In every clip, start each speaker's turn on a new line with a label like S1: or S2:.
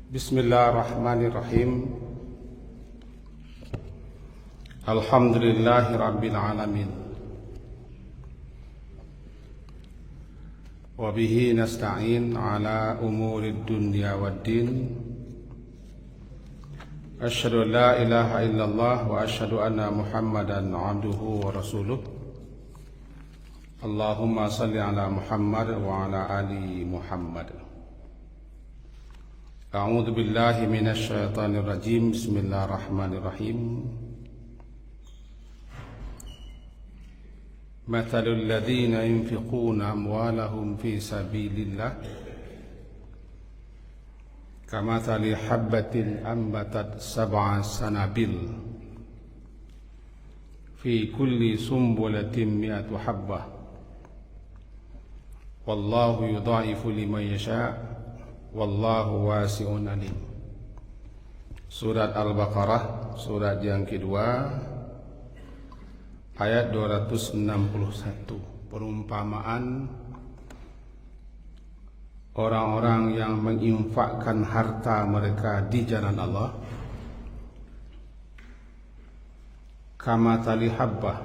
S1: Bismillahirrahmanirrahim. Alhamdulillahi rabbil alamin. Wa bihi nasta'in ala umurid dunya waddin. Asyhadu an la ilaha illallah wa asyhadu anna Muhammadan abduhu wa rasuluh. Allahumma salli ala Muhammad wa ala ali Muhammad. A'udzu billahi minasy syaithanir rajim. Bismillahirrahmanirrahim. Mathalul ladzina yunfiquna amwalahum fi sabilillah kamathali habbatin ambatat sab'a sanabil fi kulli sumbulatin mi'atu habbah wallahu yudha'ifu liman yasha' wallahu wasi'un alim. Surat Al-Baqarah, surat yang kedua, ayat 261. Perumpamaan orang-orang yang menginfakkan harta mereka di jalan Allah. Kamathali habbah,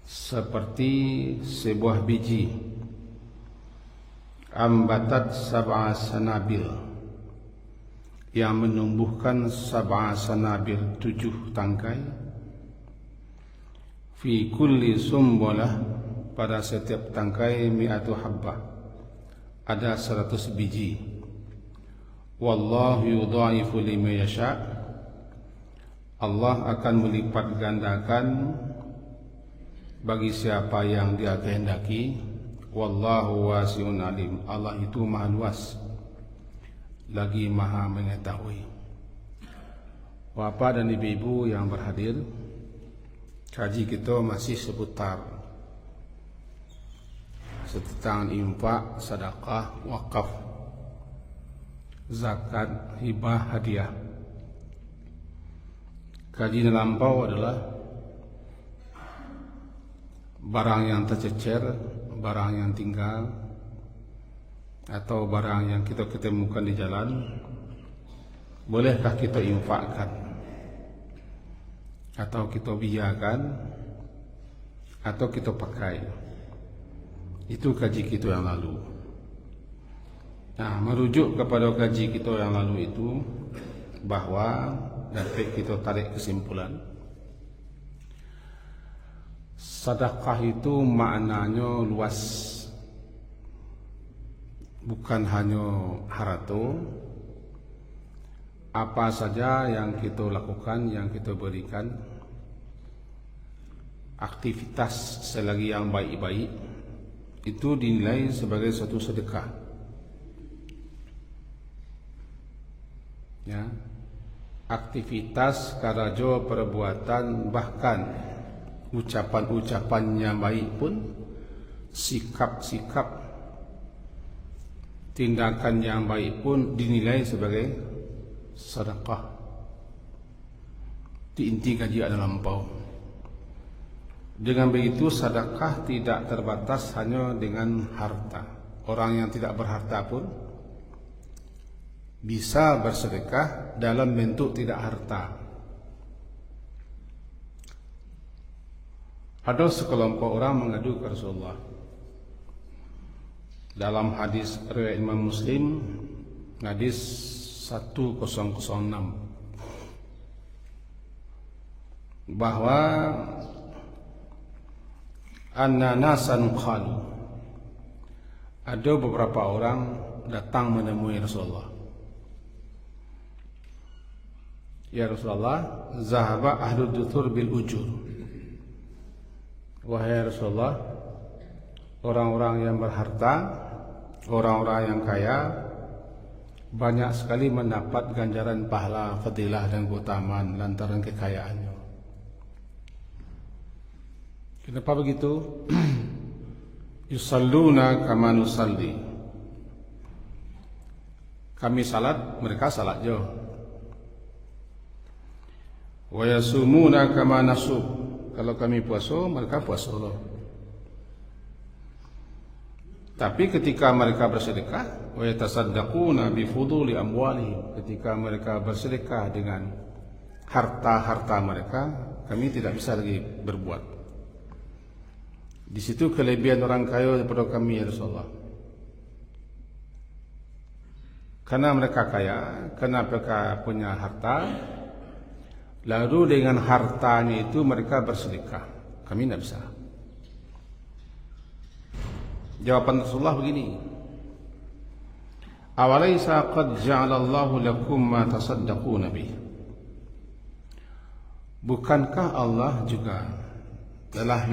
S1: seperti sebuah biji, ambatat sab'a sanabil, yang menumbuhkan sab'a sanabil, 7 tangkai, fi kulli sumbulah, pada setiap tangkai mi'atu habbah, ada 100 biji. Wallahu yudha'ifu liman yasha', Allah akan melipat gandakan bagi siapa yang Dia kehendaki. Wallahu wasi'un alim. Allah itu maha luas lagi maha mengetahui. Bapak dan ibu-ibu yang berhadir, kaji kita masih seputar tentang infak, sedekah, wakaf, zakat, hibah, hadiah. Kaji lampau adalah barang yang tercecer, barang yang tinggal, atau barang yang kita ketemukan di jalan, bolehkah kita infakkan, atau kita biarkan, atau kita pakai? Itu kaji kita yang lalu. Nah, merujuk kepada kaji kita yang lalu itu, bahwa dapat kita tarik kesimpulan, sedekah itu maknanya luas, bukan hanya harta. Apa saja yang kita lakukan, yang kita berikan, aktivitas selagi yang baik-baik, itu dinilai sebagai suatu sedekah. Ya, aktivitas, karajo, perbuatan, bahkan ucapan-ucapan yang baik pun, sikap-sikap, tindakan yang baik pun dinilai sebagai sedekah. Di inti kaji ada lampau. Dengan begitu sedekah tidak terbatas hanya dengan harta. Orang yang tidak berharta pun bisa bersedekah dalam bentuk tidak harta. Ada sekelompok orang mengadu ke Rasulullah. Dalam hadis riwayat Imam Muslim, hadis 1006, bahwa anna nasan qalu, ada beberapa orang datang menemui Rasulullah. Ya Rasulullah, zahaba ahlud duthur bil ujur. Wahai Rasulullah, orang-orang yang berharta, orang-orang yang kaya, banyak sekali mendapat ganjaran pahala, fadilah dan keutamaan lantaran kekayaannya. Kenapa begitu? Yusalluna kama nusalli. Kami salat, mereka salat jo. Wa yasumuna kama nasum. Kalau kami puasa, mereka puasa. Tapi ketika mereka bersedekah, wa yatasaddaquna bi fuduli amwalihim, ketika mereka bersedekah dengan harta-harta mereka, kami tidak bisa lagi berbuat. Di situ kelebihan orang kaya daripada kami, ya Rasulullah. Karena mereka kaya, karena mereka punya harta, lalu dengan hartanya itu mereka bersedekah. Kami tidak bisa. Jawaban Rasulullah begini, awalaysa qad ja'alallahu lakum ma tasaddaquna bih. Bukankah Allah juga telah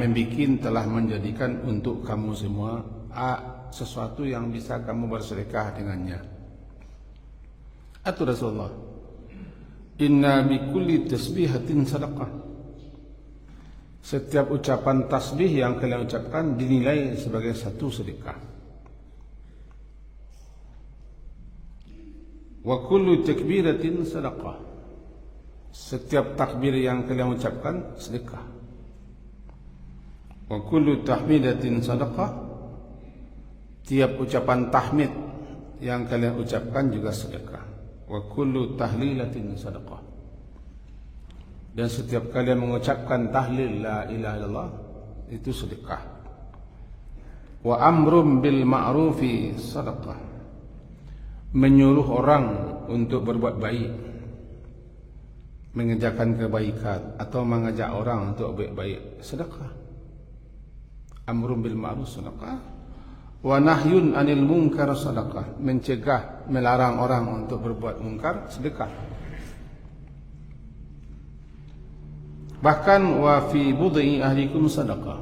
S1: menjadikan untuk kamu semua sesuatu yang bisa kamu bersedekah dengannya? Atau Rasulullah, inna bi kulli tasbihatin sadaqah. Setiap ucapan tasbih yang kalian ucapkan dinilai sebagai satu sedekah. Wa kullu takbiratin sadaqah. Setiap takbir yang kalian ucapkan sedekah. Wa kullu tahmidatin sadaqah. Tiap ucapan tahmid yang kalian ucapkan juga sedekah. Wa kullu tahlilatin sadaqah. Dan setiap kalian mengucapkan tahlil la ilaha illallah itu sedekah. Wa amrum bil ma'rufi sadaqah. Menyuruh orang untuk berbuat baik, mengerjakan kebaikan atau mengajak orang untuk berbuat baik, sedekah. Amrum bil ma'ruf sedekah. Wa nahyun anil munkar sedekah. Mencegah, melarang orang untuk berbuat munkar, sedekah. Bahkan wa fi bud'i ahlikum sadaqah.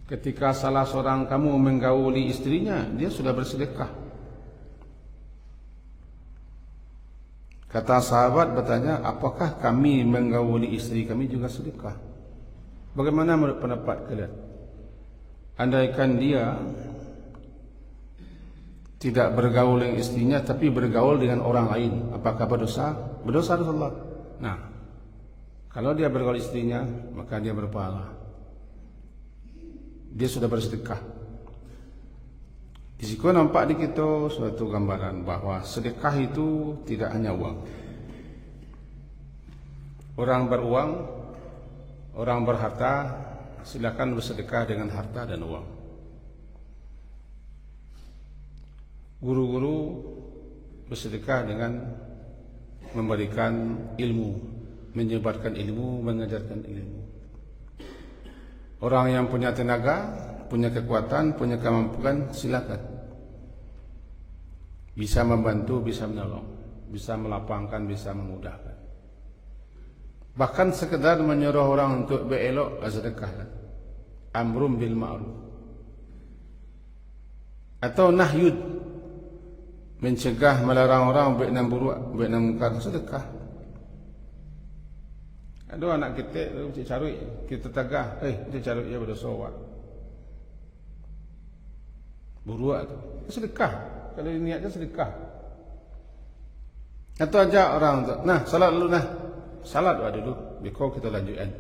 S1: Ketika salah seorang kamu menggauli istrinya, dia sudah bersedekah. Kata sahabat bertanya, apakah kami menggauli istri kami juga sedekah? Bagaimana menurut pendapat kalian? Andaikan dia tidak bergaul dengan istrinya tapi bergaul dengan orang lain, apakah berdosa? Berdosa Rasulullah. Nah, kalau dia bergaul istrinya, maka dia berpahala. Dia sudah bersedekah. Di situ nampak di kita suatu gambaran bahwa sedekah itu tidak hanya uang. Orang beruang, orang berharta, silakan bersedekah dengan harta dan uang. Guru-guru bersedekah dengan memberikan ilmu, menyebarkan ilmu, mengajarkan ilmu. Orang yang punya tenaga, punya kekuatan, punya kemampuan, silakan. Bisa membantu, bisa menolong, bisa melapangkan, bisa memudahkan. Bahkan sekedar menyuruh orang untuk berelok, sedekahlah. Amrum bil ma'ruf. Atau nahyud, mencegah, melarang orang baik dan buruk, baik dan mungkar, sedekah. Ada anak kita cari, kita tegah, kita cari dia berdosa awak. Buruk tu, sedekah. Kalau niatnya sedekah. Atau ajak orang tu, nah salat dulu nah. Salat dulu, biko kita lanjutkan.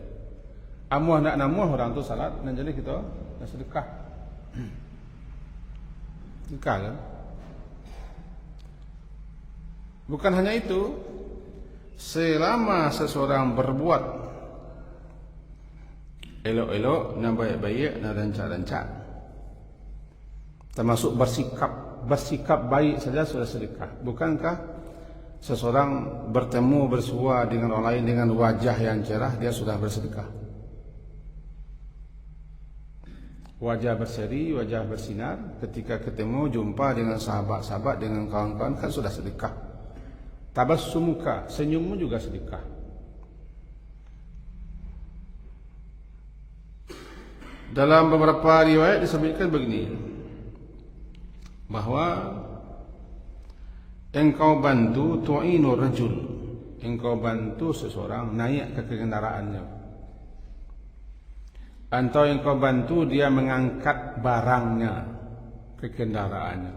S1: Amuah nak namuah orang tu salat, dan jadi kita nak sedekah. Sedekah kan? Bukan hanya itu, selama seseorang berbuat elok-elok dan baik-baik dan rancak-rancak, termasuk bersikap baik saja sudah sedekah. Bukankah seseorang bertemu bersua dengan orang lain dengan wajah yang cerah, dia sudah bersedekah? Wajah berseri, wajah bersinar, ketika ketemu jumpa dengan sahabat-sahabat, dengan kawan-kawan, kan sudah sedekah. Tabassumuka, senyummu juga sedekah. Dalam beberapa riwayat disebutkan begini, bahwa engkau bantu tu'inu rajul, engkau bantu seseorang naik ke kendaraannya, atau engkau bantu dia mengangkat barangnya ke kendaraannya,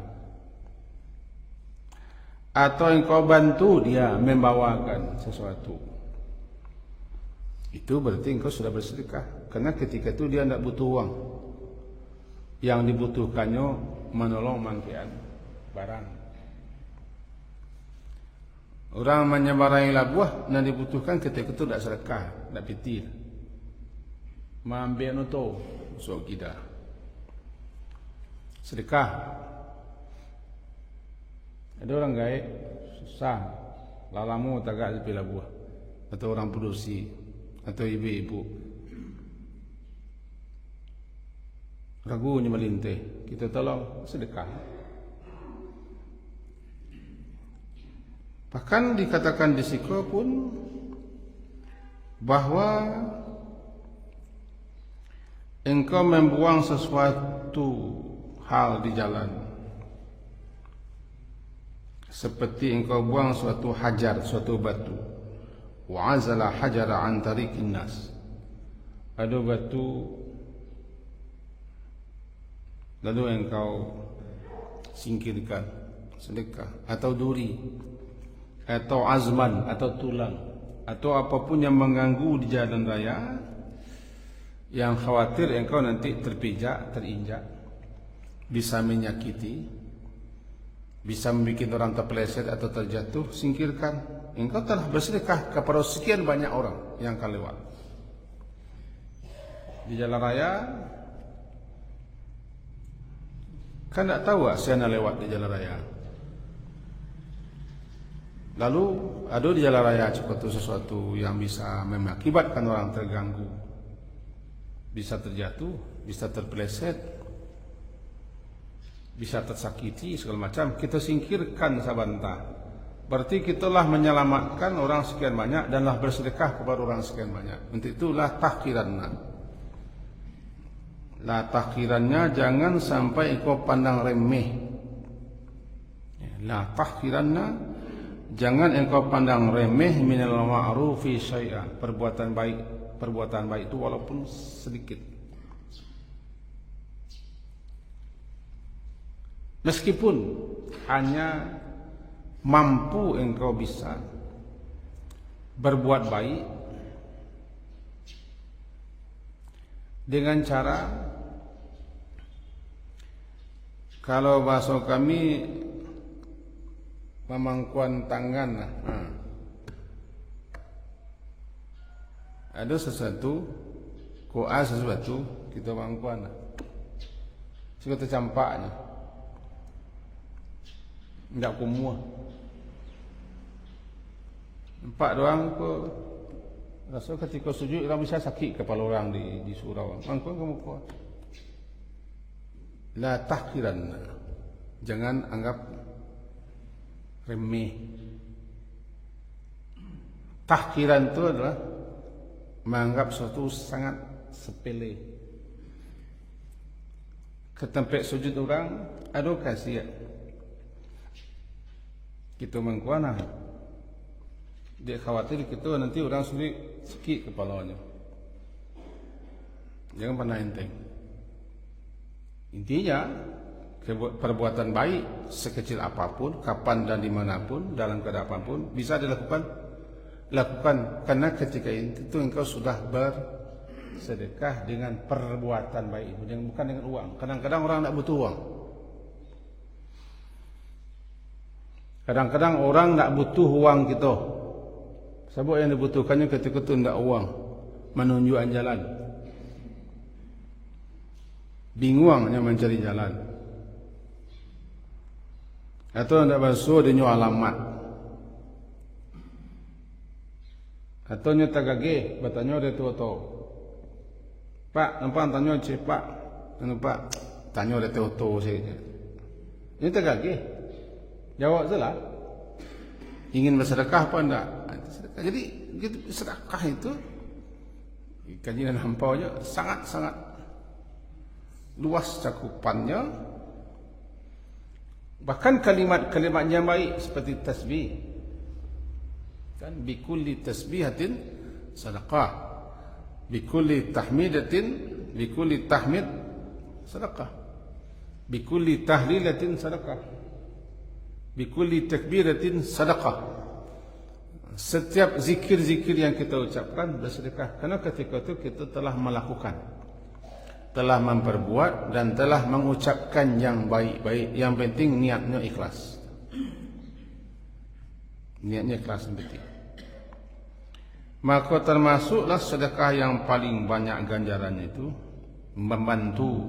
S1: atau engkau bantu dia membawakan sesuatu. Itu berarti engkau sudah bersedekah. Karena ketika itu dia tidak butuh uang, yang dibutuhkannya menolong mangkian barang. Orang menyebarai labuah yang dibutuhkan ketika itu tidak sedekah, tidak pitir. Mambil nuto, so kita sedekah. Ada orang gaib susah, lalamu tagak sepi labuah, atau orang produksi, atau ibu-ibu ragunya melintih, kita tolong sedekah. Bahkan dikatakan di siko pun bahwa engkau membuang sesuatu hal di jalan, seperti engkau buang suatu hajar, suatu batu. Wa'azala hajara an tariqin nas. Ada batu lalu engkau singkirkan, sedekah. Atau duri, atau azman, atau tulang, atau apapun yang mengganggu di jalan raya, yang khawatir engkau nanti terpijak, terinjak, bisa menyakiti, bisa membuat orang terpeleset atau terjatuh, singkirkan. Engkau telah bersedekah kepada sekian banyak orang yang akan lewat di jalan raya. Kan tak tahu siapa lewat di jalan raya. Lalu ada di jalan raya sesuatu yang bisa mengakibatkan orang terganggu, bisa terjatuh, bisa terpeleset, bisa tersakiti, segala macam. Kita singkirkan sabanta. Berarti kitalah menyelamatkan orang sekian banyak danlah bersedekah kepada orang sekian banyak. Untuk itulah tahkiranna. La tahkirannya jangan sampai engkau pandang remeh. La tahkiranna, jangan engkau pandang remeh minal ma'rufi syai'a, perbuatan baik itu walaupun sedikit. Meskipun hanya mampu engkau bisa berbuat baik dengan cara, kalau bahasa kami memangkuan tangan. Ada sesuatu, koa sesuatu, kita mangkuan. Kita tercampaknya, tidak kumua. Nampak doang ke rasa ketika sujud orang bisa sakit kepala orang di surau. Mangkuan kamu kuat. La tahkiran, jangan anggap remeh. Tahkiran itu adalah menganggap sesuatu sangat sepele. Ke tempat sujud orang, aduh kasihan. Kita mengkuana, dia khawatir kita nanti orang sulit sakit kepalanya. Jangan pernah enteng. Intinya, perbuatan baik sekecil apapun, kapan dan dimanapun, dalam keadaan apapun, bisa dilakukan. Lakukan, karena ketika itu engkau sudah bersedekah dengan perbuatan baik itu, bukan dengan uang. Kadang-kadang orang tak butuh uang. Kadang-kadang orang tak butuh uang kita. Sebab yang dibutuhkannya ketika itu tidak uang, menunjukkan jalan. Bingung hanya mencari jalan. Atau tidak basuh dia alamat. Atau nya tagage, batanya dia tua-tua. Pak, nampak tanya cik pak, nampak tanya dia tua-tua saja. Ini tagage, jawab salah. Ingin bersedekah apa enggak? Sedekah. Jadi sedekah itu kajian hampaunya sangat-sangat luas cakupannya. Bahkan kalimat-kalimatnya baik seperti tasbih. Kan bikulli tasbihatin sedekah, bikulli tahmidatin, bikulli tahmid sedekah, bikulli tahlilatin sedekah, bikulli takbiratin sedekah. Setiap zikir-zikir yang kita ucapkan bersedekah, karena ketika itu kita telah melakukan telah memperbuat dan telah mengucapkan yang baik-baik. Yang penting niatnya ikhlas. Niatnya ikhlas yang penting. Maka termasuklah sedekah yang paling banyak ganjarannya itu membantu,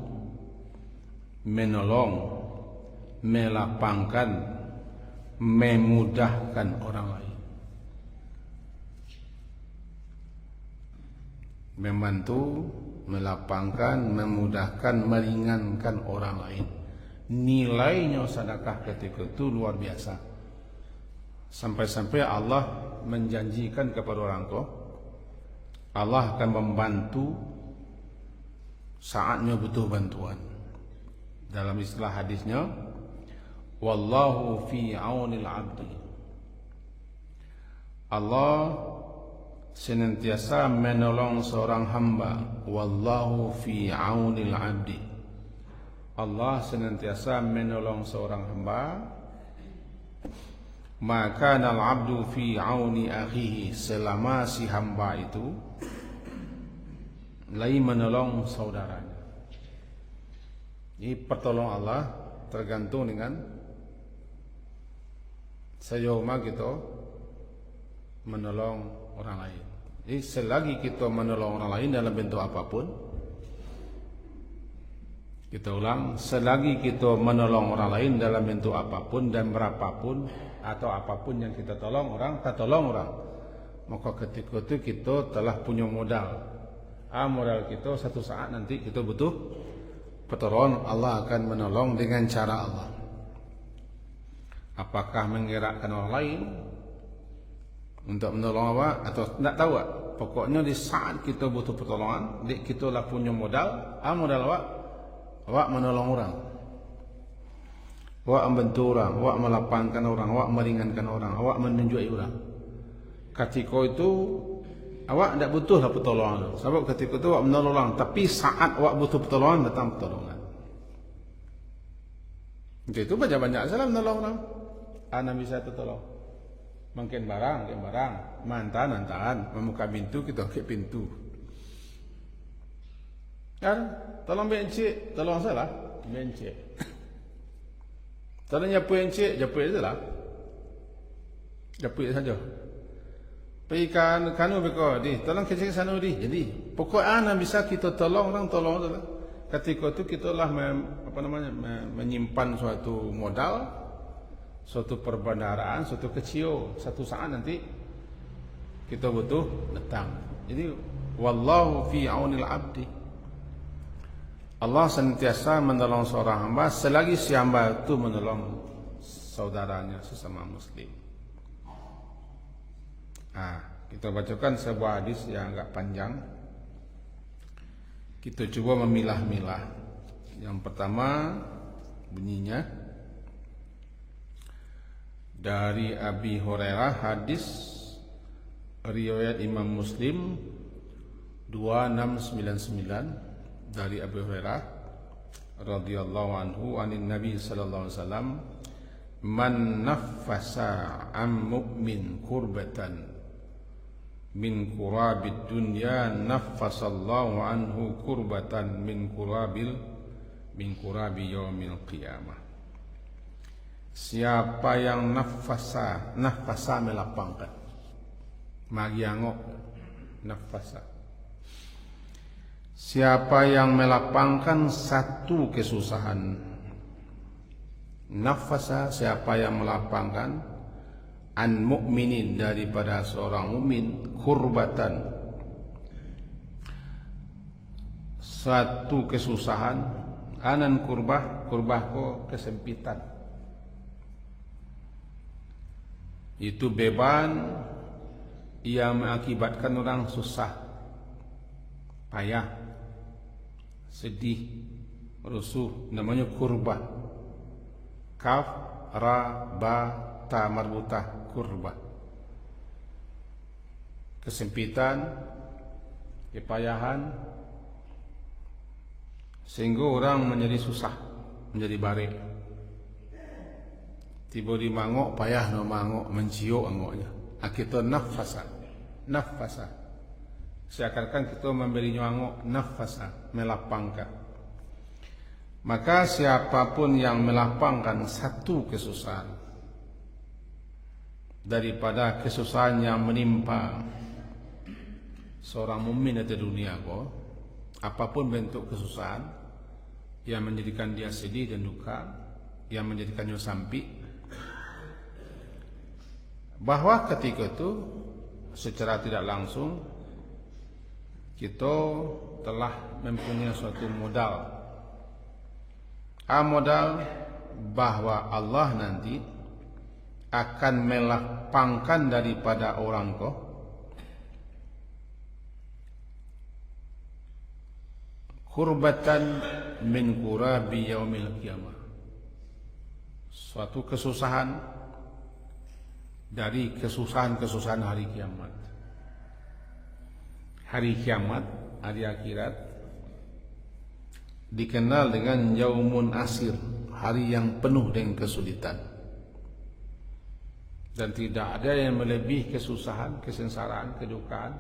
S1: menolong, melapangkan, memudahkan orang lain. Membantu, melapangkan, memudahkan, meringankan orang lain. Nilainya sedekah ketika itu luar biasa. Sampai-sampai Allah menjanjikan kepada orang tua, Allah akan membantu saatnya butuh bantuan. Dalam istilah hadisnya, wallahu fi aunil abdi. Allah senantiasa menolong seorang hamba. Wallahu fi aunil abdi. Allah senantiasa menolong seorang hamba. Maka al-abdu fi auni akhihi, selama si hamba itu lagi menolong saudaranya. Ini pertolongan Allah tergantung dengan sejauh mana kita menolong orang lain. Jadi selagi kita menolong orang lain dalam bentuk apapun, kita ulang, selagi kita menolong orang lain dalam bentuk apapun dan berapapun atau apapun yang kita tolong orang, kita tolong orang, maka ketika itu kita telah punya modal. Modal kita satu saat nanti kita butuh pertolongan, Allah akan menolong dengan cara Allah. Apakah menggerakkan orang lain untuk menolong apa atau tidak tahu. Pokoknya di saat kita butuh pertolongan, kita lah punya modal. Modal awak menolong orang, awak membantu orang, awak melapangkan orang, awak meringankan orang, awak menunjukkan orang. Ketika itu awak tidak butuhlah pertolongan. Sebab ketika itu awak menolong orang, tapi saat awak butuh pertolongan, datang pertolongan. Itu banyak-banyak salah menolong orang. Nabi saya tolong. Mungkin barang, mantan, membuka pintu, kita ke pintu. Kan? Tolong bencik, tolong salah, bencik. Tolong nyapu encik, nyapu salah. Nyapu saja. Pergi kanu beko, tolong kecil sana di. Jadi, pokoknya bisa kita tolong orang, tolong salah. Ketika itu kita lah menyimpan suatu modal, suatu perbendaharaan, suatu kecil. Satu saat nanti kita butuh datang. Jadi wallahu fi aunil abdi. Allah senantiasa menolong seorang hamba selagi si hamba itu menolong saudaranya sesama muslim. Kita bacakan sebuah hadis yang agak panjang. Kita coba memilah-milah. Yang pertama bunyinya dari Abi Hurairah, hadis riwayat Imam Muslim 2699 dari Abi Hurairah radhiyallahu anhu anin Nabi sallallahu alaihi wasallam, man naffasa am mu'min kurbatan min kurabid dunya naffasallahu anhu kurbatan min kurabi yaumil qiyamah. Siapa yang nafasa melapangkan, magiangok nafasa. Siapa yang melapangkan satu kesusahan, nafasa, siapa yang melapangkan an mukminin, daripada seorang mukmin, kurbatan, satu kesusahan, anan kurbah ko kesempitan, itu beban yang mengakibatkan orang susah, payah, sedih, rusuh, namanya kurbah. Kaf, ra, ba, ta marbutah, kurbah. Kesempitan, kepayahan, sehingga orang menjadi susah, menjadi barik. Tiba di mangok, payah no mangok, menciuk angoknya. Kita nafasa. Seakan-akan kita memberi angok, nafasa, melapangkan. Maka siapapun yang melapangkan satu kesusahan daripada kesusahan yang menimpa seorang mukmin di dunia kok, apapun bentuk kesusahan yang menjadikan dia sedih dan duka, yang menjadikannya sampai, bahwa ketika itu secara tidak langsung kita telah mempunyai suatu modal. Modal bahwa Allah nanti akan melapangkan daripada orang kau kurbatan min kurabi yaumil qiyamah, suatu kesusahan dari kesusahan-kesusahan hari kiamat. Hari kiamat, hari akhirat dikenal dengan yaumun asir, hari yang penuh dengan kesulitan. Dan tidak ada yang melebihi kesusahan, kesengsaraan, kedukaan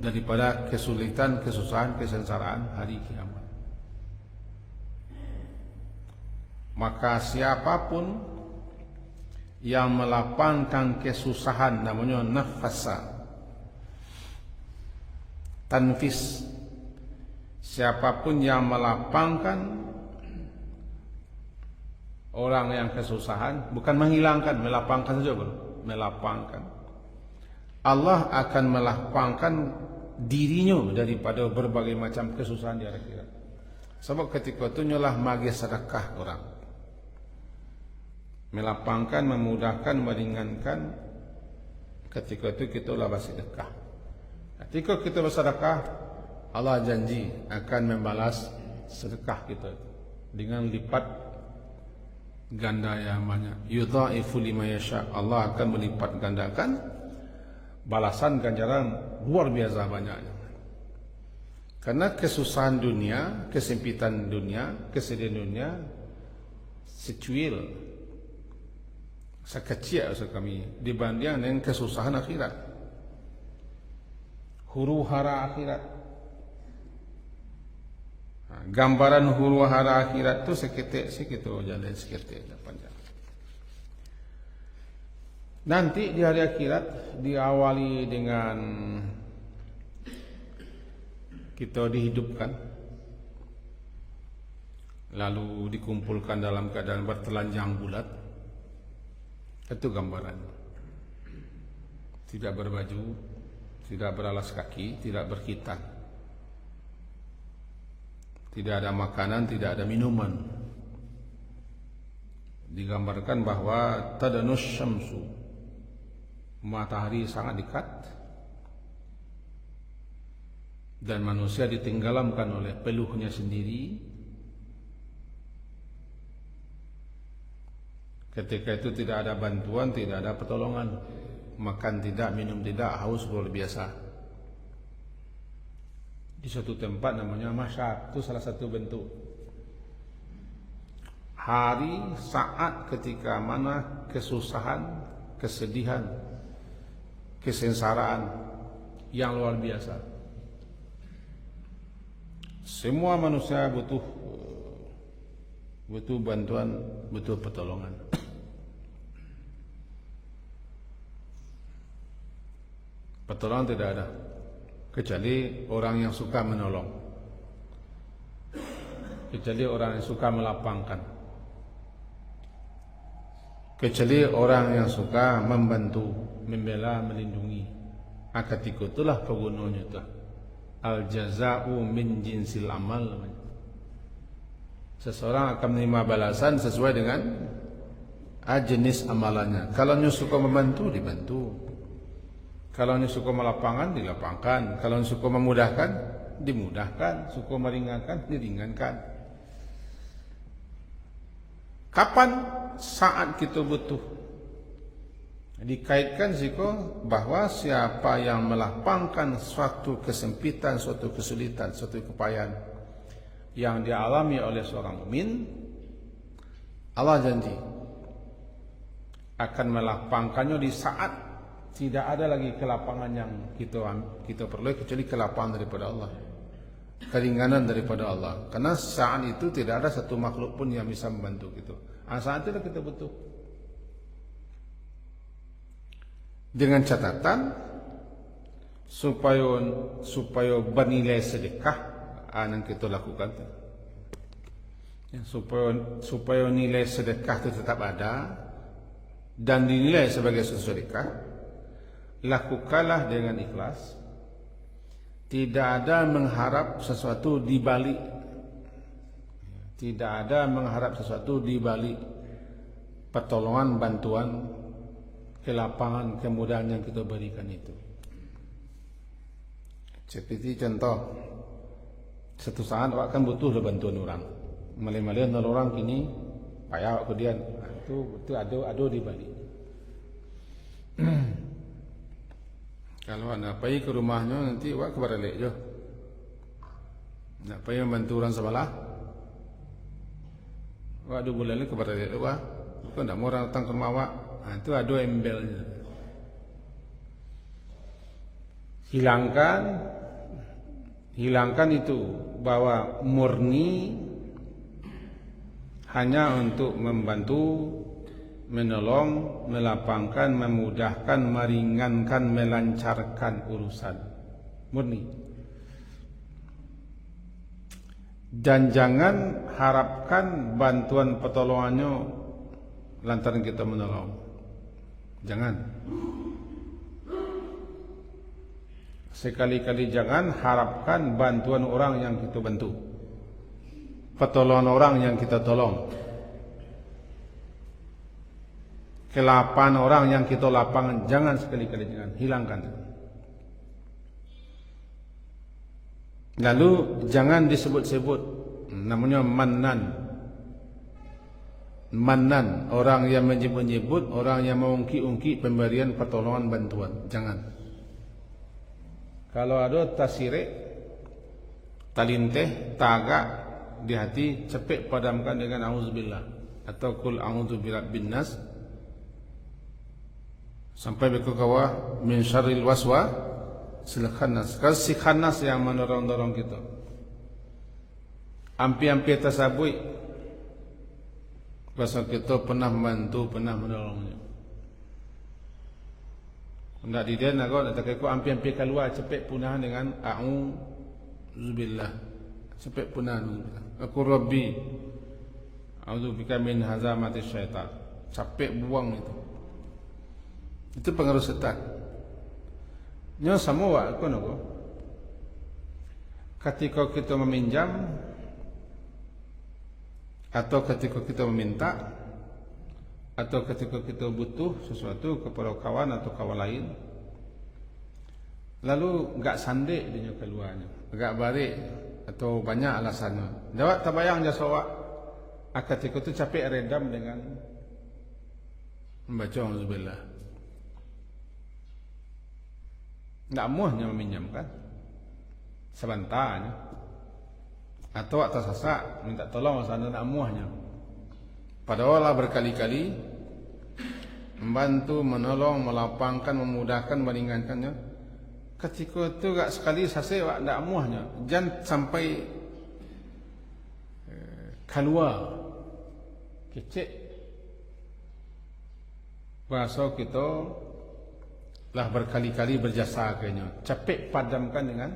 S1: daripada kesulitan, kesusahan, kesengsaraan hari kiamat. Maka siapapun yang melapangkan kesusahan, namanya nafasa, tanfis. Siapapun yang melapangkan orang yang kesusahan, bukan menghilangkan, melapangkan saja bro, melapangkan. Allah akan melapangkan dirinya daripada berbagai macam kesusahan di akhirat. Sebab ketika itu nyolah magi sedekah orang, melapangkan, memudahkan, meringankan. Ketika itu kita lah bersedekah. Ketika kita bersedekah, Allah janji akan membalas sedekah kita dengan lipat ganda yang banyak. Yudha'ifu liman yasha. Allah akan melipat gandakan balasan ganjaran luar biasa banyaknya. Karena kesusahan dunia, kesempitan dunia, kesedihan dunia secuil, sekecil kami dibanding dengan kesusahan akhirat, huru hara akhirat. Gambaran huru hara akhirat itu seketik jalan seketik panjang. Nanti di hari akhirat diawali dengan kita dihidupkan, lalu dikumpulkan dalam keadaan bertelanjang bulat. Itu gambaran. Tidak berbaju, tidak beralas kaki, tidak berkhitan. Tidak ada makanan, tidak ada minuman. Digambarkan bahwa tadanus syamsu, matahari sangat dekat, dan manusia ditenggelamkan oleh peluhnya sendiri. Ketika itu tidak ada bantuan, tidak ada pertolongan. Makan tidak, minum tidak, haus luar biasa. Di suatu tempat namanya masyar, itu salah satu bentuk hari, saat ketika mana kesusahan, kesedihan, kesengsaraan yang luar biasa. Semua manusia butuh bantuan, butuh pertolongan. Pertolongan tidak ada kecuali orang yang suka menolong, kecuali orang yang suka melapangkan, kecuali orang yang suka membantu, membela, melindungi. Ketika itulah penggunanya itu al jaza'u min jinsil amal. Seseorang akan menerima balasan sesuai dengan jenis amalannya. Kalau dia suka membantu, dibantu. Kalau ini suka melapangkan, dilapangkan. Kalau ini suka memudahkan, dimudahkan. Suka meringankan, diringankan. Kapan saat kita butuh? Dikaitkan siko bahwa siapa yang melapangkan suatu kesempitan, suatu kesulitan, suatu kepayahan yang dialami oleh seorang mukmin, Allah janji akan melapangkannya di saat tidak ada lagi kelapangan yang kita perlu kecuali kelapangan daripada Allah. keringanan daripada Allah. Karena saat itu tidak ada satu makhluk pun yang bisa membantu kita. Saat itulah kita butuh. Dengan catatan supaya bernilai sedekah yang kita lakukan. Ya, supaya nilai sedekah itu tetap ada dan dinilai sebagai sedekah, lakukanlah dengan ikhlas. Tidak ada mengharap sesuatu di balik. Tidak ada mengharap sesuatu di balik pertolongan, bantuan, kelapangan, kemudahan yang kita berikan itu. Seperti contoh, satu saat awak kan butuh bantuan orang. Malai-malai orang kini payah awak kemudian. Itu ada di balik. Kalau nak pergi ke rumahnya nanti awak kebaralik je. Nak pergi membantu orang sebelah, awak 2 bulan lagi kebaralik awak. Kau nak mau orang datang ke rumah awak, itu ada embelnya. Hilangkan itu bahwa murni hanya untuk membantu, menolong, melapangkan, memudahkan, meringankan, melancarkan urusan. Murni. Dan jangan harapkan bantuan pertolongannya lantaran kita menolong. Jangan. Sekali-kali jangan harapkan bantuan orang yang kita bantu, pertolongan orang yang kita tolong, kelapan orang yang kita lapang. Jangan sekali-kali, jangan. Hilangkan. Lalu jangan disebut-sebut namanya Mannan, orang yang menyebut-nyebut, orang yang mengungkit-ungkit pemberian pertolongan bantuan. Jangan. Kalau ada tasirik, talinteh, tagak di hati, cepet padamkan dengan auzubillah atau kul a'udzu birabbin nas sampai berkawah min syarril waswasil khannas. Kasih khannas yang mendorong-dorong kita. Ampi-ampi tasabui, pasal kita pernah membantu, pernah menolongnya. Tidak didian aku nak tak ampi-ampi keluar cepet punah dengan a'udzubillah. Cepet punah. Aku Rabbi a'udzubika min hazamati syaitan. Cepet buang itu. Itu pengaruh setan. Nyo semua aku nak. Ketika kita meminjam atau ketika kita meminta atau ketika kita butuh sesuatu kepada kawan atau kawan lain, lalu enggak sandik dia keluarnya, enggak balik atau banyak alasannya. Jawab terbayang jasa awak, ketika itu capek redam dengan membaca auzubillah. Enggak muahnya meminjamkan sebentarnya, atau atas sasak minta tolong sana enggak muahnya. Padahal Allah berkali-kali membantu, menolong, melapangkan, memudahkan, meringankannya. Ketika itu gak sekali sase wak ndak muahnya. Jangan sampai keluar kecek. Bahasa kita lah berkali-kali berjasa kayaknya. Capek padamkan dengan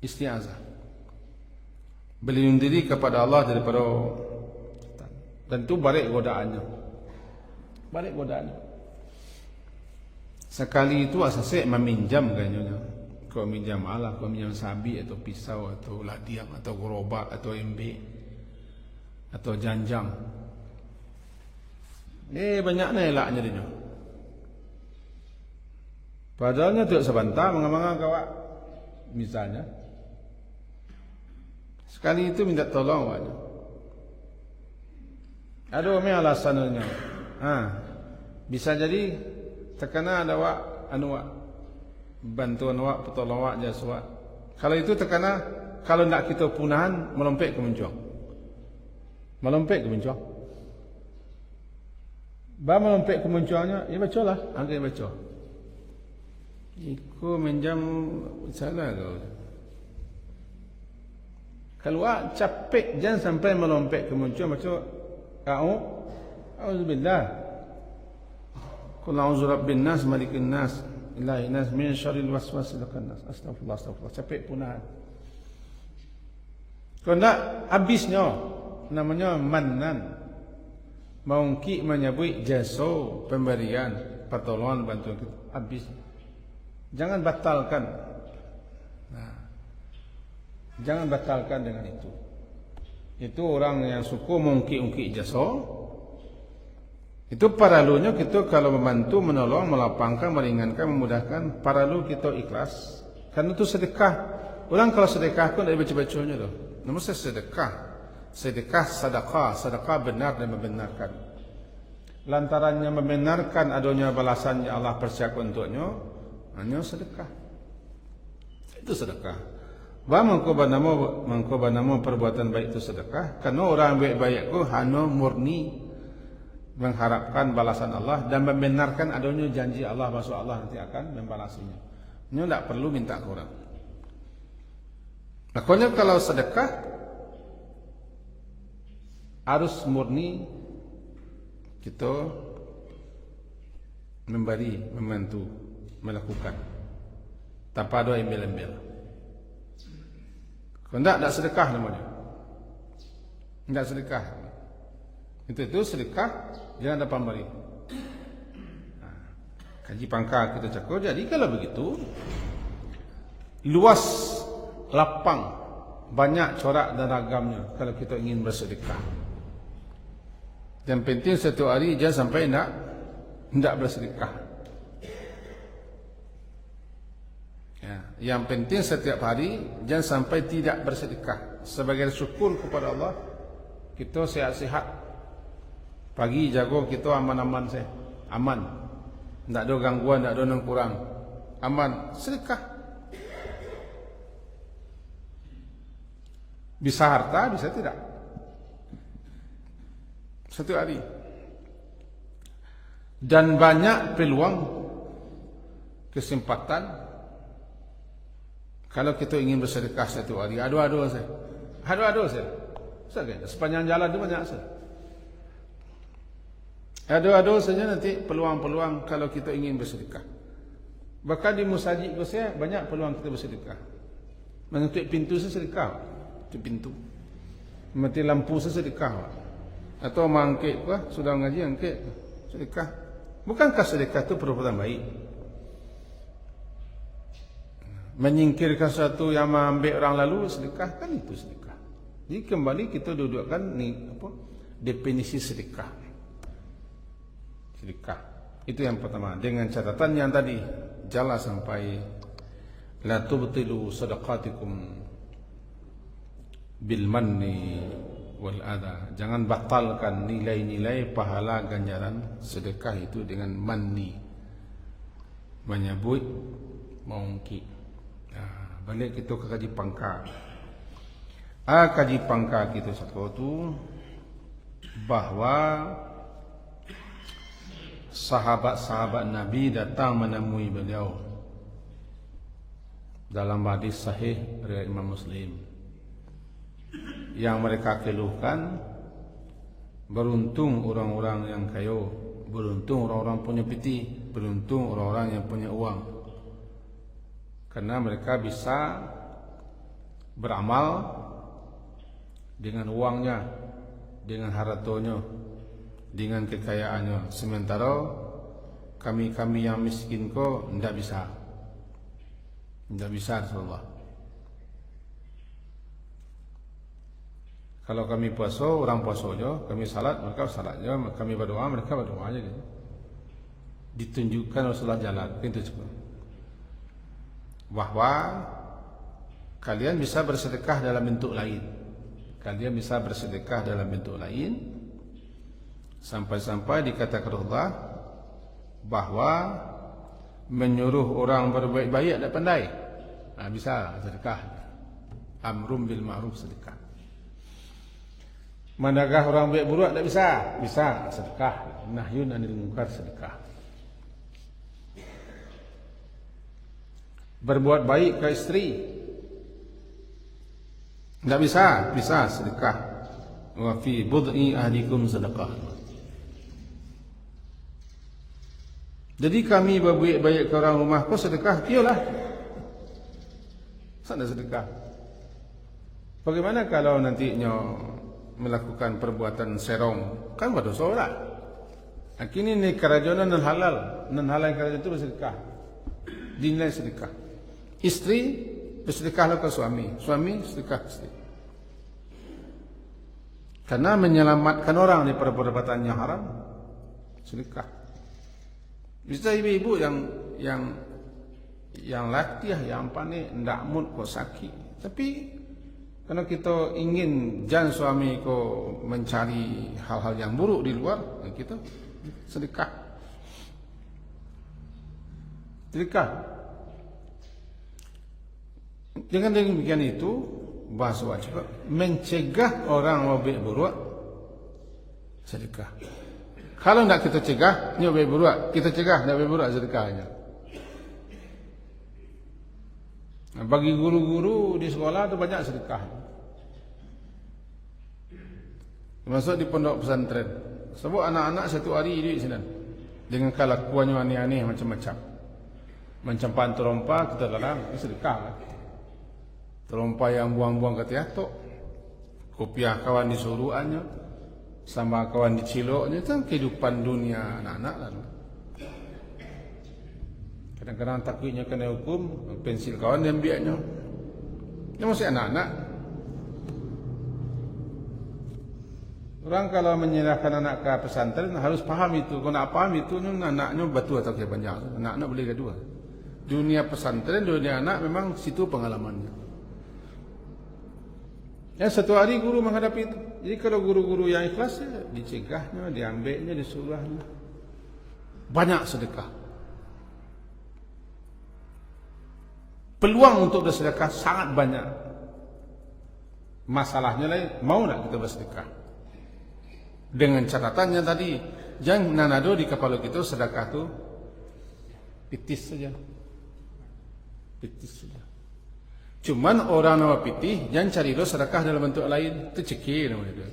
S1: isti'azah. Berlindung diri kepada Allah daripada dan itu balik godaannya. Sekali itu asasnya meminjam kayaknya. Kau minjam alat, kau minjam sabi atau pisau atau ladiam atau gerobak atau embe atau janjang. Banyaknya elaknya dia. Padahalnya tidak sebentar mengamang kawak. Misalnya sekali itu minta tolong wak. Ada apa alasannya? Bisa jadi terkena ada wak bantuan wak, pertolongan wak, jasa wak. Kalau itu terkena, kalau nak kita punahan melompek ke menjuang. Melompek ke menjuangnya, ya bacalah, angkat baca. Iku menjam salah kau. Keluar capek, jangan sampai melompat ke muncul macam auzubillah. Qul a'udzu birabbin nas, malikin nas, ilahin nas, min syarril waswasil khannas. Astagfirullah. Capek punahan. Kalau tak habisnya namanya mannan. Maungki menyebut jasa pemberian pertolongan bantuan kita habis. Jangan batalkan. Jangan batalkan dengan itu. Itu orang yang suka mengungkit-ungkit jasa. Itu paralunya kita kalau membantu, menolong, melapangkan, meringankan, memudahkan, paralu kita ikhlas. Karena itu sedekah. Orang kalau sedekah pun tidak baca-bacanya tu. Namun sedekah. Sedekah benar dan membenarkan. Lantarannya membenarkan adanya balasan yang Allah persiapkan untuknya, hanya sedekah. Itu sedekah. Wa mangko perbuatan baik itu sedekah. Karena orang baik-baik itu hanya murni mengharapkan balasan Allah dan membenarkan adanya janji Allah bahwa Allah nanti akan membalasinya. Ini tidak perlu minta ke orang. Makanya kalau sedekah harus murni kita memberi, membantu, melakukan tanpa ada embel-embel. Kalau tidak sedekah namanya. Tidak sedekah. Itu sedekah jangan dapat memberi. Kaji pangkal kita cakap. Jadi kalau begitu luas, lapang, banyak corak dan ragamnya kalau kita ingin bersedekah. Yang penting satu hari jangan sampai tidak bersedekah. Yang penting setiap hari jangan sampai tidak bersedekah. Sebagai syukur kepada Allah, kita sehat-sehat. Pagi jago kita aman-aman saja. Aman. Tak ada gangguan, tak ada yang kurang. Aman. Sedekah. Bisa harta, bisa tidak. Satu hari. Dan banyak peluang, kesempatan. Kalau kita ingin bersedekah satu hari, adu-adu saja. Adu-adu saja. Sepanjang jalan itu banyak saja. Adu-adu saja nanti peluang-peluang kalau kita ingin bersedekah. Bahkan di musajid saya banyak peluang kita bersedekah. Mengetuk pintu sedekah. Itu pintu. Mati lampu sedekah. Atau mangkit sudah ngaji angkit sedekah. Bukankah sedekah itu perbuatan baik? Menyingkirkan sesuatu yang mengambil orang lalu sedekah, kan itu sedekah. Jadi kembali kita dudukkan definisi sedekah. Sedekah itu yang pertama, dengan catatan yang tadi, jangan sampai la tubtilu sadaqatikum bil manni wal adha. Jangan batalkan nilai-nilai pahala ganjaran sedekah itu dengan manni, menyebut, mengungkit. Balik kita ke kaji pangkal. Kaji pangkal kita satu bahwa sahabat-sahabat Nabi datang menemui beliau dalam hadis sahih riwayat Imam Muslim. Yang mereka keluhkan, beruntung orang-orang yang kaya, beruntung orang-orang punya piti, beruntung orang-orang yang punya uang. Karena mereka bisa beramal dengan uangnya, dengan hartanya, dengan kekayaannya. Sementara kami-kami yang miskin ko tidak bisa. Tidak bisa, Rasulullah. Kalau kami puasa, orang puasanya, kami salat, mereka salatnya, kami berdoa, mereka berdoa aja gitu. Ditunjukkan Rasulullah jalan, itu cukup. Bahwa kalian bisa bersedekah dalam bentuk lain. Kalian bisa bersedekah dalam bentuk lain. Sampai-sampai dikatakan Allah bahwa menyuruh orang berbaik-baik tidak pandai. Bisa sedekah. Amrum bil ma'ruf sedekah. Manakah orang baik buruk tidak bisa? Bisa sedekah. Nahyun anil munkar sedekah. Berbuat baik ke istri, Tidak bisa sedekah. Wa fi bud'i ahdikum sedekah. Jadi kami berbuat baik ke orang rumah kau sedekah, iyalah. Sana sedekah. Bagaimana kalau nantinya melakukan perbuatan serong? Kan berdosa orang. Kini ni kerajaan non halal kerajaan itu bersedekah. Dinilai sedekah. Istri bersedekahlah ke suami sedekah istri. Karena menyelamatkan orang daripada perbuatan yang haram, sedekah. Bisa ibu-ibu yang latih, yang panik, ndak mood kok sakit. Tapi kalau kita ingin jangan suami ko mencari hal-hal yang buruk di luar, kita sedekah. Dengan demikian itu bahasa wajib mencegah orang berbuat buruk, sedekah. Kalau nak kita cegah, nyoba buruk, kita cegah nak buruk sedekahnya. Bagi guru-guru di sekolah tu banyak sedekah. Termasuk di pondok pesantren. Sebab anak-anak satu hari hidup sini dengan kelakuannya aneh-aneh macam-macam. Macam panterompa kita larang, sedekah lah. Terompa yang buang-buang ke tiatok, kopiah kawan disuruhannya, sama kawan diciloknya, itu kehidupan dunia anak-anak lalu. Kadang-kadang takutnya kena hukum, pensil kawan diambilnya. Ini masih anak-anak. Orang kalau menyerahkan anak ke pesantren harus paham itu. Kalau nak paham itu, anaknya batu atau kaya banyak. Anak-anak boleh kedua. Dunia pesantren, dunia anak memang situ pengalamannya. Ya, satu hari guru menghadapi itu. Jadi kalau guru-guru yang ikhlas ya, dicegahnya, diambilnya, disuruhnya. Banyak sedekah. Peluang untuk bersedekah sangat banyak. Masalahnya lain, mau nak kita bersedekah? Dengan catatannya tadi, jangan nanado di kepala kita sedekah tu pitis saja. Pitis saja. Cuman orang nama pitih, jangan cari lo sedekah dalam bentuk lain, itu cekir namanya itu.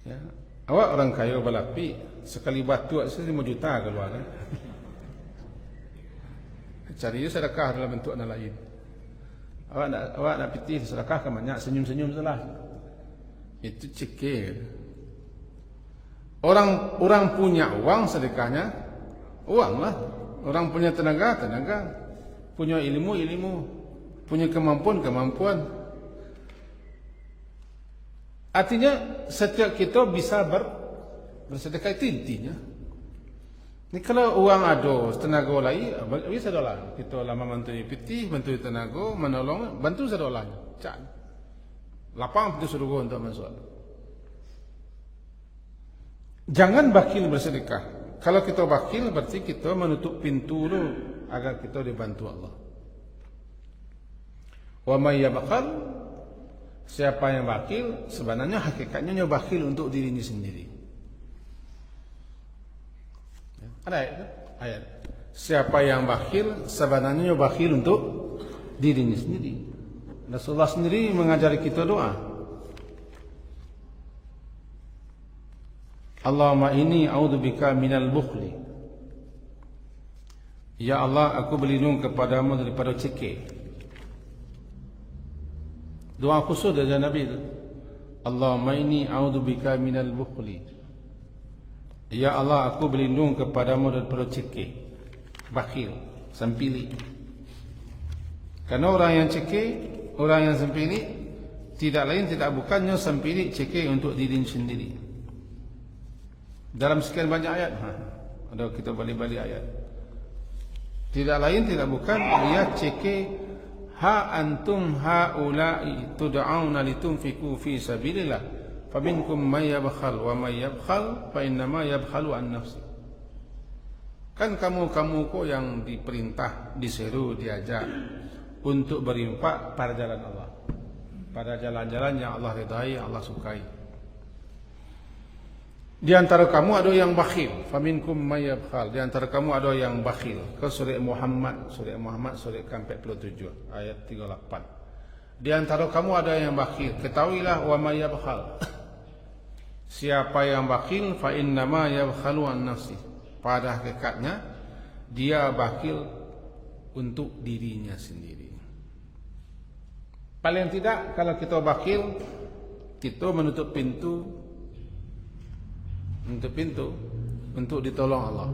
S1: Ya. Awak orang kaya balapi, sekali batu saya 5 juta keluar. Cari lo sedekah dalam bentuk lain. Awak nak pitih sedekah kan banyak, senyum-senyum salah. Itu cekir. Orang punya uang sedekahnya, uang lah. Orang punya tenaga, punya ilmu, punya kemampuan. Artinya setiap kita bisa bersedekah, itu intinya. Ini kalau uang ada, tenaga lain, bisa dolar. Kita lama bantu piti, bantu tenaga, menolong, bantu sedolah. Lapang pintu surga untuk masuk. Jangan bakhil bersedekah. Kalau kita bakhil berarti kita menutup pintu dulu agar kita dibantu Allah. Wa may yabkhal, siapa yang bakhil sebenarnya hakikatnya dia bakhil untuk dirinya sendiri. Ada ayat. Siapa yang bakhil sebenarnya dia bakhil untuk dirinya sendiri. Rasulullah sendiri mengajari kita doa. Allahumma inni a'udzubika minal bukhli. Ya Allah, aku berlindung kepadamu daripada cekik. Doa khusus dari Nabi itu. Allahumma inni a'udzubika minal bukhli. Ya Allah, aku berlindung kepadamu daripada cekik, bakhil, sempili. Karena orang yang cekik, orang yang sempili, tidak lain tidak bukannya sempili cekik untuk diri sendiri. Dalam sekian banyak ayat, ada kita balik-balik ayat. Tidak lain tidak bukan dia cekik, ha antum haula'i tud'auna litunfiqu fi sabilillah faminkum may yabkhal wa may yabkhal fa innama yabkhalu an nafsi. Kan kamu kok yang diperintah, diseru, diajak untuk berinfak pada jalan Allah, pada jalan-jalan yang Allah ridai, Allah sukai. Di antara kamu ada yang bakhil, faminkum may yabkhal. Di antara kamu ada yang bakhil. Ke surah Muhammad surah 47 ayat 38. Di antara kamu ada yang bakhil, ketahuilah wa may yabkhal. Siapa yang bakhil fa innama yabkhalu an nafsi. Pada hakikatnya dia bakhil untuk dirinya sendiri. Paling tidak kalau kita bakhil, kita menutup pintu untuk ditolong Allah.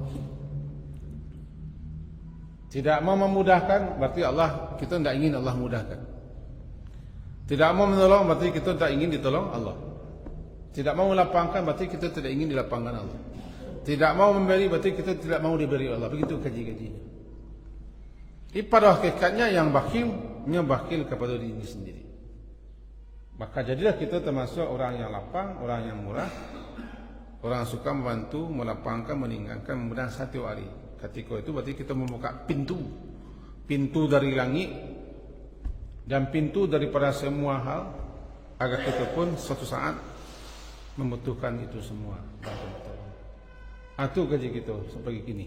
S1: Tidak mau memudahkan, berarti kita tidak ingin Allah mudahkan. Tidak mau menolong, berarti kita tidak ingin ditolong Allah. Tidak mau melapangkan, berarti kita tidak ingin dilapangkan Allah. Tidak mau memberi, berarti kita tidak mau diberi Allah. Begitu kaji-kajinya. Pada hakikatnya yang bakhil kepada diri sendiri. Maka jadilah kita termasuk orang yang lapang, orang yang murah, orang suka membantu, melapangkan, meninggalkan, memudahkan satu hari. Ketika itu berarti kita membuka pintu dari langit dan pintu daripada semua hal, agar kita pun suatu saat membutuhkan itu semua. Itu kaji kita seperti ini.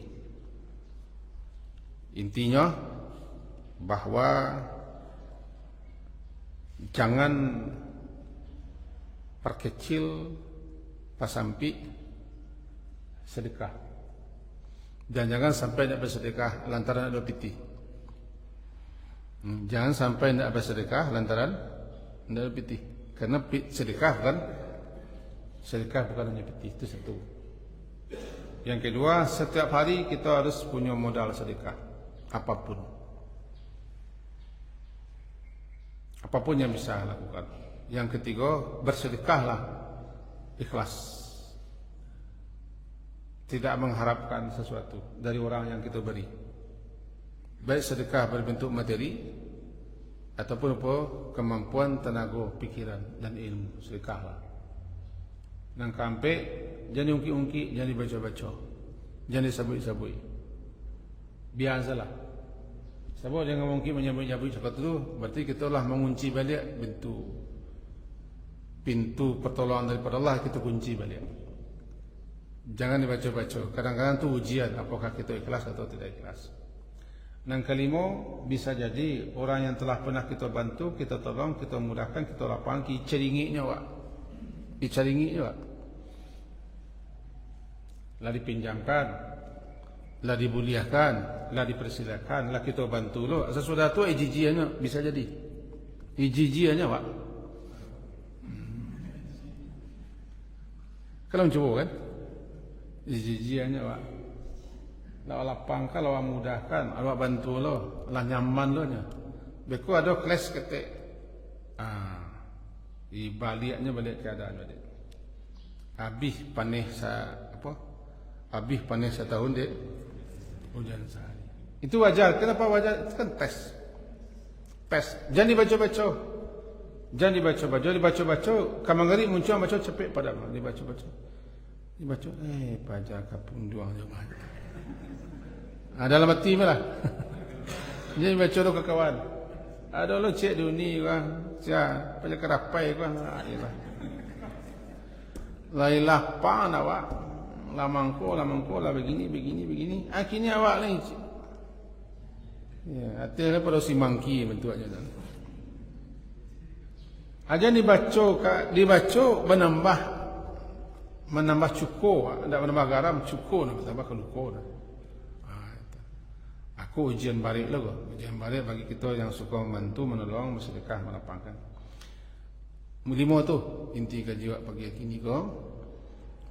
S1: Intinya bahwa jangan perkecil pasampi sedekah, dan jangan sampai tidak bersedekah lantaran ada piti. Jangan sampai tidak bersedekah lantaran ada piti, karena sedekah bukan hanya piti. Itu satu. Yang kedua, setiap hari kita harus punya modal sedekah, apapun yang bisa lakukan. Yang ketiga, bersedekahlah ikhlas, tidak mengharapkan sesuatu dari orang yang kita beri, baik sedekah berbentuk materi ataupun kemampuan, tenaga, pikiran dan ilmu. Sedekahlah. Dan kampe jangan ungki-ungki, jangan dibaca-baca, jangan disabui-sabui. Biasalah. Sebab jangan ungki menyabui-sabui seperti itu, berarti kita lah mengunci balik pintu pertolongan daripada Allah, kita kunci balik. Jangan dibaca-baca. Kadang-kadang tu ujian apakah kita ikhlas atau tidak ikhlas. Dan kelima, bisa jadi orang yang telah pernah kita bantu, kita tolong, kita mudahkan, kita lapangkan, icaringinya wak. Lah dipinjamkan, lah dibuliahkan, lah dipersilakan, lah kita bantu lo. Sesudah tu ijijiannya bisa jadi. Ijijiannya wak. Kalau mencoba kan? Ijijiannya wak. Lah lapangkan, lah mudahkan, lah bantu lo, lah nyaman lo nya. Beku ada kelas ketik. Baliknya balik keadaan balik. Habis panen setahun dek hujan sehari. Itu wajar. Kenapa wajar? Itu kan tes. Jangan dibaca-baca. Jangan dibaca-baca. Kamangari muncul baca cepet pada dibaca-baca. Pajak kapung duang jemaah. Dalam hati malah. Jangan baca lo ke kawan. Ada lo cek dunia kan. Sia pajak kerapai kan. Lailah pan awak. Lamangko lah begini. Akhirnya awak ni. Ya, artinya pada si mangki bentuknya tu. Aja dibaca menambah cukup, tidak menambah garam, cukup nak tambah keluko dah. Aku ujian balik lah, ujian balik bagi kita yang suka membantu, menolong, bersedekah, melapangkan. Lima tu inti kaji pagi ini ko.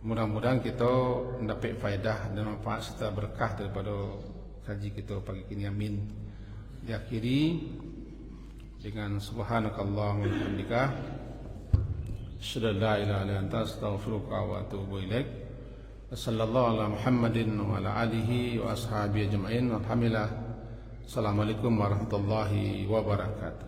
S1: Mudah-mudahan kita mendapat faedah dan manfaat serta berkah daripada kaji kita pagi ini. Amin. Diakhiri dengan subhanakallahumma wa bihamdika asyhadu an la ilaha illa anta astaghfiruka wa atubu ilaik. Sallallahu ala Muhammadin wa ala alihi wa ashabihi ajma'in. Alhamdulillah. Assalamualaikum warahmatullahi wabarakatuh.